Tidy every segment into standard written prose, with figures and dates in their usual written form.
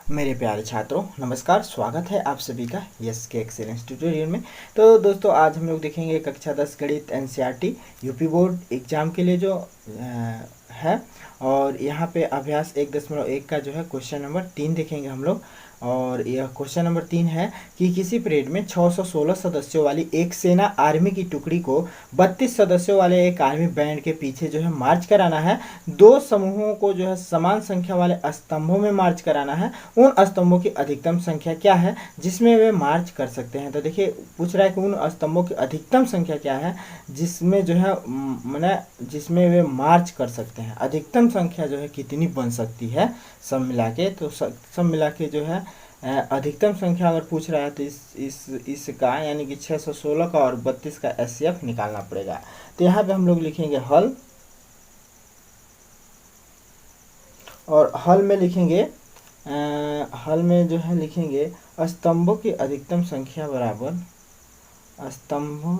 मेरे प्यारे छात्रों, नमस्कार। स्वागत है आप सभी का यस के एक्सेलेंस ट्यूटोरियल में। तो दोस्तों, आज हम लोग देखेंगे कक्षा 10 गणित एनसीईआरटी यूपी बोर्ड एग्जाम के लिए जो है। और यहाँ पे अभ्यास 1.1 का जो है क्वेश्चन नंबर 3 देखेंगे हम लोग। और यह क्वेश्चन नंबर 3 है कि किसी परेड में 616 सदस्यों वाली एक सेना आर्मी की टुकड़ी को 32 सदस्यों वाले एक आर्मी बैंड के पीछे जो है मार्च कराना है। दो समूहों को जो है समान संख्या वाले स्तंभों में मार्च कराना है। उन स्तंभों की अधिकतम संख्या क्या है जिसमें वे मार्च कर सकते हैं। तो देखिए, पूछ रहा है कि उन स्तंभों की अधिकतम संख्या क्या है जिसमें जो है माने जिसमें वे मार्च कर सकते हैं। अधिकतम संख्या जो है कितनी बन सकती है सब मिला के। तो सब मिला के जो है अधिकतम संख्या अगर पूछ रहा है तो इसका यानी कि 616 का और 32 का एचसीएफ निकालना पड़ेगा। तो यहाँ पे हम लोग लिखेंगे हल, और हल में लिखेंगे हल में जो है लिखेंगे स्तंभों की अधिकतम संख्या बराबर स्तंभों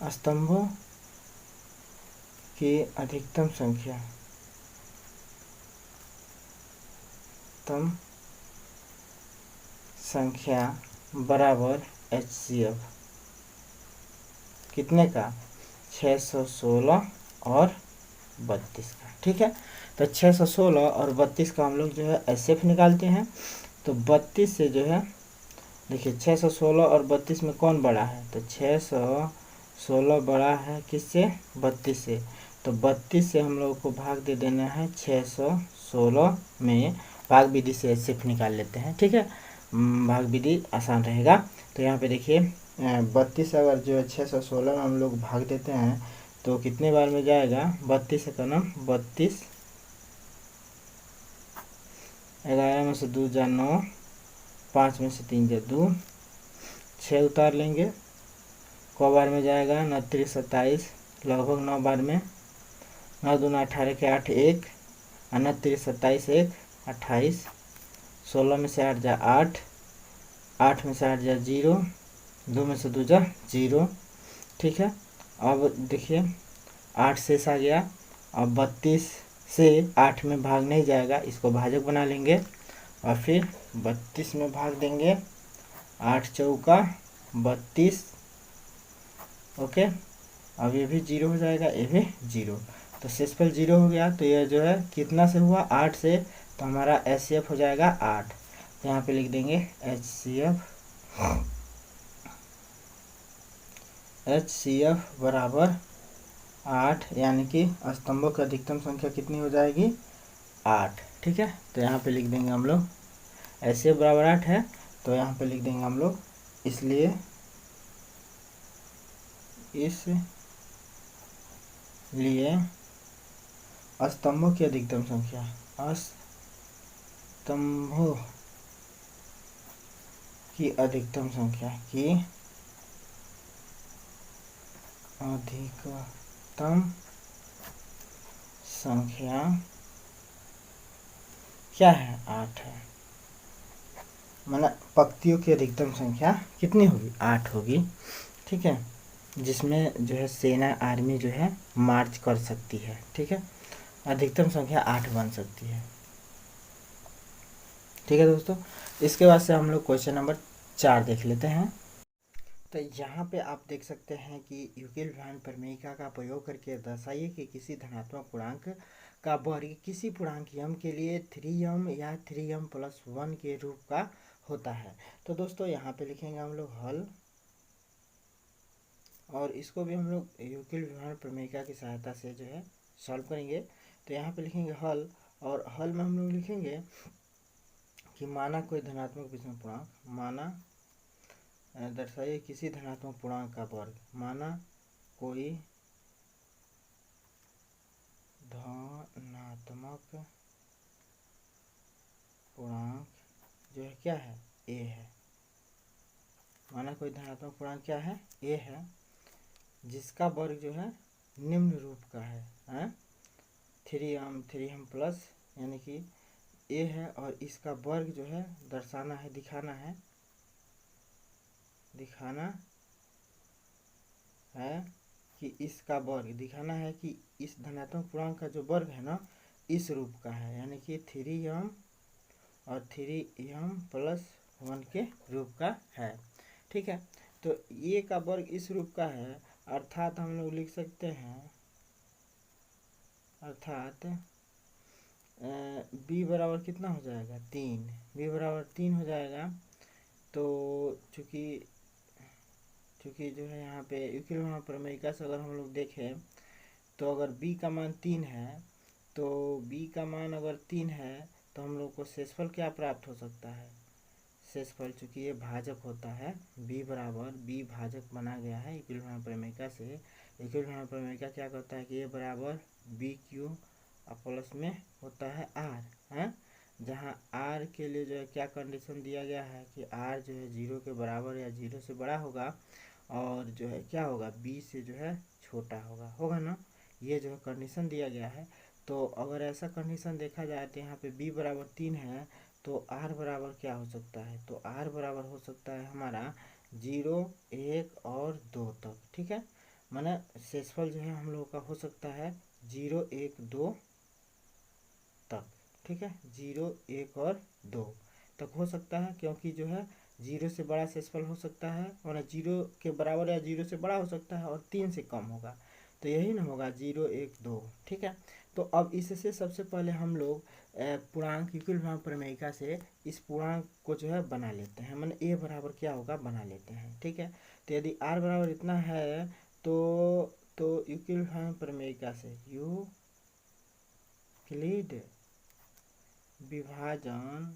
स्तंभों की अधिकतम संख्या तम संख्या बराबर एचसीएफ कितने का, 616 और 32 का। ठीक है, तो 616 और 32 का हम लोग जो है एचसीएफ निकालते हैं। तो 32 से जो है देखिए 616 और 32 में कौन बड़ा है, तो 616 बड़ा है किससे, 32 से। तो 32 से हम लोग को भाग दे देना है 616 में। भाग विधि से एचसीएफ निकाल लेते हैं। ठीक है, भाग विधि आसान रहेगा। तो यहाँ पे देखिए 32 अगर जो है 616 में हम लोग भाग देते हैं तो कितने बार में जाएगा, 32 का नाम 32, 11 में से 2 जा 9, 5 में से 3 जा 2, 6 उतार लेंगे। क बार में जाएगा, 29 27, लगभग 9 बार में। 9 दूना 18 के 8 1, 29 27 1 28, 16 में से 8 जा 8, 8 में से 8 जा 0, 2 में से 2 जा 0। ठीक है, अब देखिए 8 शेष आ गया। अब 32 से 8 में भाग नहीं जाएगा, इसको भाजक बना लेंगे और फिर 32 में भाग देंगे। 8 चौका 32। ओके, अब ये भी 0 हो जाएगा, ये भी 0। तो शेषफल 0 हो गया। तो यह जो है कितना से हुआ, 8 से। तो हमारा एचसीएफ हो जाएगा 8। तो यहाँ पे लिख देंगे एचसीएफ बराबर 8, यानी कि स्तंभों की अधिकतम संख्या कितनी हो जाएगी, 8। ठीक है, तो यहाँ पे लिख देंगे हम लोग एचसीएफ बराबर 8 है। तो यहाँ पे लिख देंगे हम लोग इसलिए स्तंभों की अधिकतम संख्या, स्तंभों की अधिकतम संख्या क्या है, 8 है। माना पंक्तियों की अधिकतम संख्या कितनी होगी, 8 होगी। ठीक है, जिसमें जो है सेना आर्मी जो है मार्च कर सकती है। ठीक है, अधिकतम संख्या 8 बन सकती है। ठीक है दोस्तों, इसके बाद से हम लोग क्वेश्चन नंबर 4 देख लेते हैं। तो यहाँ पे आप देख सकते हैं कि यूक्लिड विभाजन प्रमेयिका का प्रयोग करके दर्शाइए कि किसी धनात्मक पूर्णांक का वर्ग किसी पूर्णांक m के लिए 3m या 3m+1 के रूप का होता है। तो दोस्तों यहाँ पे लिखेंगे हम लोग हल, और इसको भी हम लोग यूक्लिड विभाजन प्रमेयिका की सहायता से जो है सॉल्व करेंगे। तो यहाँ पे लिखेंगे हल, और हल में हम लोग लिखेंगे कि माना कोई धनात्मक विषम पूर्णांक, माना दर्शाइए किसी धनात्मक पूर्णांक का वर्ग, माना कोई धनात्मक पूर्णांक जो है क्या है, a है। माना कोई धनात्मक पूर्णांक क्या है, a है, जिसका वर्ग जो है निम्न रूप का है 3m प्लस, यानी कि a है, और इसका वर्ग जो है दर्शाना है, दिखाना है दिखाना है कि इसका वर्ग, दिखाना है कि इस धनात्मक पूर्णांक का जो वर्ग है ना इस रूप का है, यानी कि 3m और 3m+1 के रूप का है। ठीक है, तो ये का वर्ग इस रूप का है, अर्थात हम लोग लिख सकते हैं, अर्थात b बराबर कितना हो जाएगा 3, b बराबर 3 हो जाएगा। तो चूँकि जो है यहाँ पे यूक्लिड प्रमेयिका से अगर हम लोग देखें तो अगर b का मान 3 है, तो b का मान अगर 3 है तो हम लोग को शेषफल क्या प्राप्त हो सकता है, शेषफल चूँकि ये भाजक होता है, b बराबर b भाजक बना गया है यूक्लिड प्रमेयिका से। यूक्लिड प्रमेयिका क्या कहता है कि a बराबर b³ और प्लस में होता है r है, जहाँ r के लिए जो है क्या कंडीशन दिया गया है कि r जो है 0 के बराबर या 0 से बड़ा होगा और जो है क्या होगा b से जो है छोटा होगा ना, ये जो है कंडीशन दिया गया है। तो अगर ऐसा कंडीशन देखा जाए तो यहाँ पे b बराबर 3 है, तो r बराबर क्या हो सकता है, तो r बराबर हो सकता है हमारा 0, 1 और 2 तक। ठीक है, माने शेषफल जो है हम लोगों का हो सकता है 0, 1, 2 तक। ठीक है, 0, 1 और 2 तक हो सकता है, क्योंकि जो है 0 से बड़ा शेषफल हो सकता है और 0 के बराबर या 0 से बड़ा हो सकता है और 3 से कम होगा, तो यही ना होगा 0, 1, 2। ठीक है, तो अब इससे सबसे पहले हम लोग पूर्णांक यूक्लिड प्रमेयिका से इस पूर्णांक को जो है बना लेते हैं, माने a बराबर क्या होगा बना लेते हैं। ठीक है, तो यदि r बराबर इतना है तो यूक्लिड प्रमेयिका से यूक्लिड विभाजन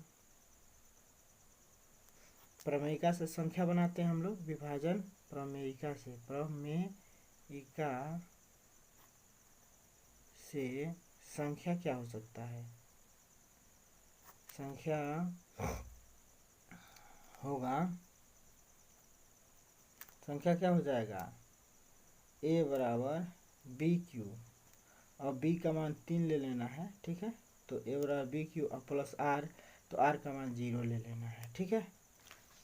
प्रमेयिका से संख्या बनाते हैं हम लोग, विभाजन प्रमेयिका से संख्या क्या हो सकता है, संख्या होगा, संख्या क्या हो जाएगा a बराबर b³ और b का मान 3 ले लेना है। ठीक है, तो a बराबर b³ और प्लस r, तो r का मान 0 ले लेना है। ठीक है,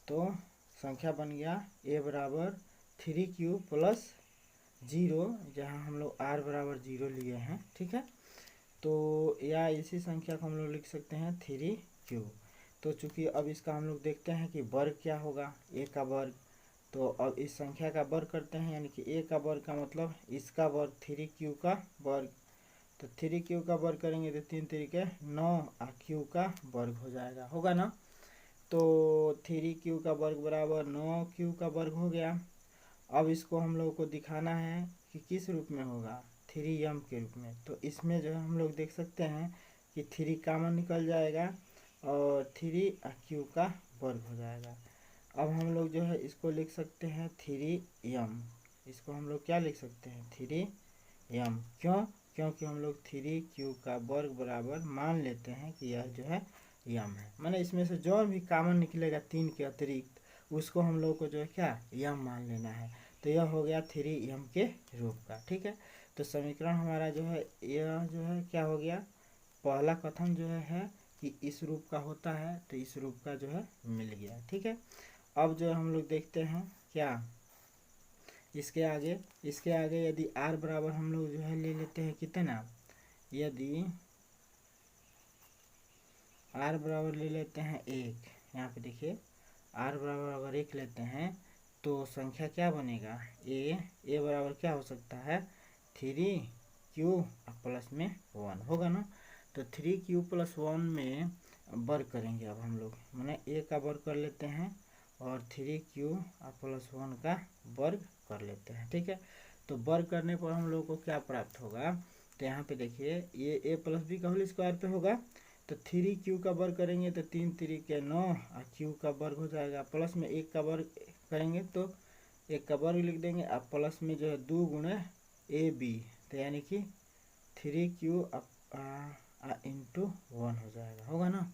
तो संख्या बन गया a बराबर 3³ प्लस 0, जहाँ हम लोग r बराबर 0 लिए हैं। ठीक है, तो या इसी संख्या को हम लोग लिख सकते हैं 3³ तो चूंकि अब इसका हम लोग देखते हैं कि वर्ग क्या होगा, a का वर्ग, तो अब इस संख्या का वर्ग करते हैं, यानी कि a का वर्ग का मतलब इसका वर्ग 3³ का वर्ग, तो 3³ का वर्ग करेंगे तो 3 3 9 और q का वर्ग हो जाएगा, होगा ना। तो 3q का वर्ग बराबर 9q का वर्ग हो गया। अब इसको हम लोग को दिखाना है कि किस रूप में होगा, 3m के रूप में। तो इसमें जो है हम लोग देख सकते हैं कि 3 कॉमन निकल जाएगा और 3q का वर्ग हो जाएगा। अब हम लोग जो है इसको लिख सकते हैं 3m, इसको हम लोग क्या लिख सकते हैं 3m, क्योंकि हम लोग 3q का वर्ग बराबर मान लेते हैं कि यह जो है m है, माने इसमें से जो भी कॉमन निकलेगा 3 के अतिरिक्त उसको हम लोग को जो है क्या m मान लेना है, तो यह हो गया 3m के रूप का। ठीक है, तो समीकरण हमारा जो है यह जो है क्या हो गया, पहला कथन जो है कि इस रूप का होता है, तो इस रूप का जो है मिल गया। ठीक है, अब जो हम लोग देखते हैं क्या इसके आगे यदि r बराबर हम लोग जो है ले लेते हैं कितना, यदि r बराबर ले लेते हैं 1, यहाँ पे देखिए r बराबर अगर 1 लेते हैं तो संख्या क्या बनेगा, a बराबर क्या हो सकता है 3q प्लस में 1 होगा ना। तो 3q प्लस 1 में वर्ग करेंगे अब हम लोग, माने a का वर्ग कर लेते हैं और 3q प्लस 1 का वर्ग कर लेते हैं। ठीक है, तो वर्ग करने पर हम लोग को क्या प्राप्त होगा, तो यहाँ पे देखिए ये a प्लस बी का होल स्क्वायर पे होगा, तो 3q का वर्ग करेंगे तो 3 3 9 और q का वर्ग हो जाएगा, प्लस में 1 का वर्ग करेंगे तो 1 का वर्ग लिख देंगे, अब प्लस में जो है 2 गुणे ab, तो यानी कि 3q इंटू 1 हो जाएगा, होगा ना,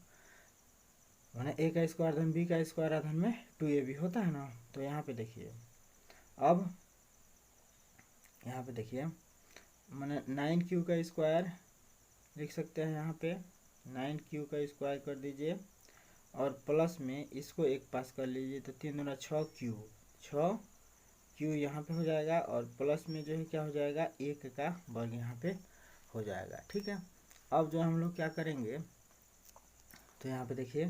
माने a का स्क्वायर धन b का स्क्वायर आधन में 2ab होता है ना। तो यहाँ पे देखिए, अब यहाँ पे देखिए माने 9q का स्क्वायर लिख सकते हैं, यहाँ पे 9q का स्क्वायर कर दीजिए और प्लस में इसको एक पास कर लीजिए, तो 3 दूना 6q 6 क्यू यहाँ पे हो जाएगा, और प्लस में जो है क्या हो जाएगा 1 का वर्ग यहाँ पे हो जाएगा। ठीक है, अब जो हम लोग क्या करेंगे, तो यहाँ पे देखिए,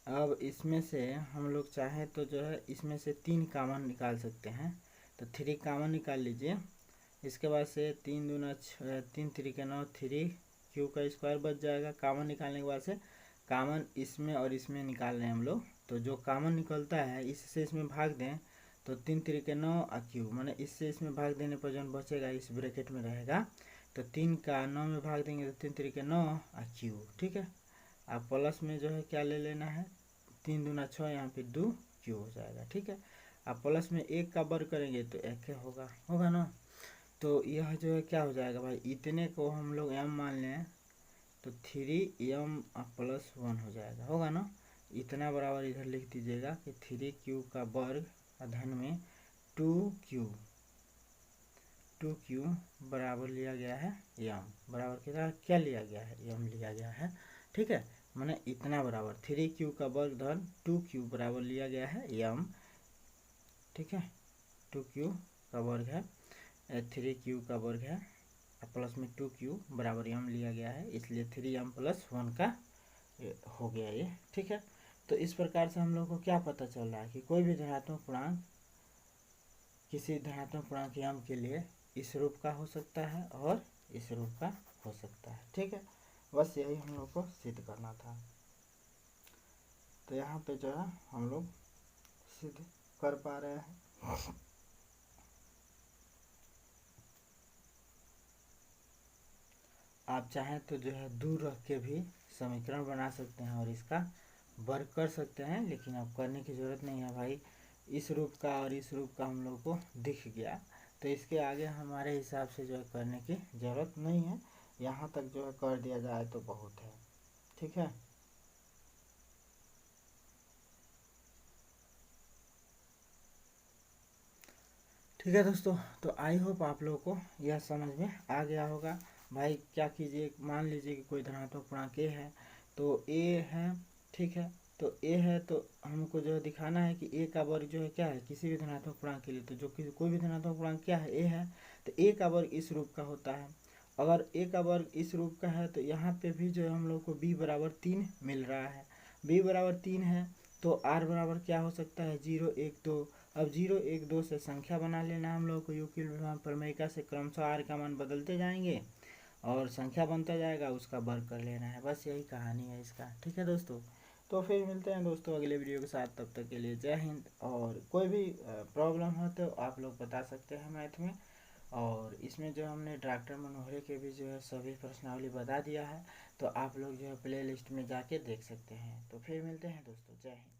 अब इसमें से हम लोग चाहें तो जो है इसमें से 3 कॉमन निकाल सकते हैं, तो 3 कॉमन निकाल लीजिए। इसके बाद से 3 दूना 6, 3 3 9, 3 क्यू का स्क्वायर बच जाएगा। कॉमन निकालने के बाद से कॉमन इसमें और इसमें निकाल रहे हैं हम लोग, तो जो कॉमन निकलता है इससे इसमें भाग दें तो 3 3 9 और क्यू, माने इससे इसमें भाग देने पर जो बचेगा इस ब्रैकेट में रहेगा, तो 3 का 9 में भाग देंगे तो 3 3 9 और क्यू। ठीक है, अब प्लस में जो है क्या ले लेना है, 3 दूना 6, यहाँ पे 2 क्यू हो जाएगा। ठीक है, अब प्लस में 1 का वर्ग करेंगे तो 1 होगा ना, तो यह जो है क्या हो जाएगा भाई, इतने को हम लोग m मान लें तो 3m प्लस 1 हो जाएगा, होगा ना। इतना बराबर इधर लिख दीजिएगा कि 3q का वर्ग धन में 2q बराबर लिया गया है m, बराबर कितना क्या लिया गया है, m लिया गया है। ठीक है, माने इतना बराबर 3q का वर्ग धन 2q बराबर लिया गया है m। ठीक है, 2q का वर्ग है, 3q का वर्ग है, प्लस में 2q बराबर m लिया गया है, इसलिए 3m प्लस 1 का हो गया ये। ठीक है, तो इस प्रकार से हम लोग को क्या पता चल रहा है कि कोई भी धनात्मक पूर्णांक किसी धनात्मक पूर्णांक m के लिए इस रूप का हो सकता है और इस रूप का हो सकता है। ठीक है, बस यही हम लोग को सिद्ध करना था, तो यहाँ पे जो है हम लोग सिद्ध कर पा रहे हैं। आप चाहें तो जो है दूर रख के भी समीकरण बना सकते हैं और इसका वर्ग कर सकते हैं, लेकिन अब करने की ज़रूरत नहीं है भाई, इस रूप का और इस रूप का हम लोग को दिख गया, तो इसके आगे हमारे हिसाब से जो है करने की ज़रूरत नहीं है, यहाँ तक जो है कर दिया जाए तो बहुत है। ठीक है, ठीक है दोस्तों, तो आई होप आप लोगों को यह समझ में आ गया होगा। भाई क्या कीजिए, मान लीजिए कि कोई धनात्मक पूर्णांक ए है, तो ए है, ठीक है, तो ए है तो हमको जो है दिखाना है कि ए का वर्ग जो है क्या है किसी भी धनात्मक पूर्णांक के लिए, तो जो कि कोई भी धनात्मक पूर्णांक क्या है ए है, तो ए का वर्ग इस रूप का होता है। अगर ए का वर्ग इस रूप का है तो यहाँ पे भी जो है हम लोग को b बराबर 3 मिल रहा है, b बराबर 3 है तो r बराबर क्या हो सकता है 0 1 2। अब 0 1 2 से संख्या बना लेना हम लोग को, यूक्लिड विभाजन प्रमेय से क्रमशः r का मान बदलते जाएंगे और संख्या बनता जाएगा, उसका वर्ग कर लेना है, बस यही कहानी है इसका। ठीक है दोस्तों, तो फिर मिलते हैं दोस्तों अगले वीडियो के साथ, तब तक के लिए जय हिंद। और कोई भी प्रॉब्लम हो तो आप लोग बता सकते हैं मैथ में, और इसमें जो हमने डॉक्टर मनोहरे के भी जो है सभी प्रश्नावली बता दिया है, तो आप लोग जो है प्ले लिस्ट में जाके देख सकते हैं। तो फिर मिलते हैं दोस्तों, जय हिंद।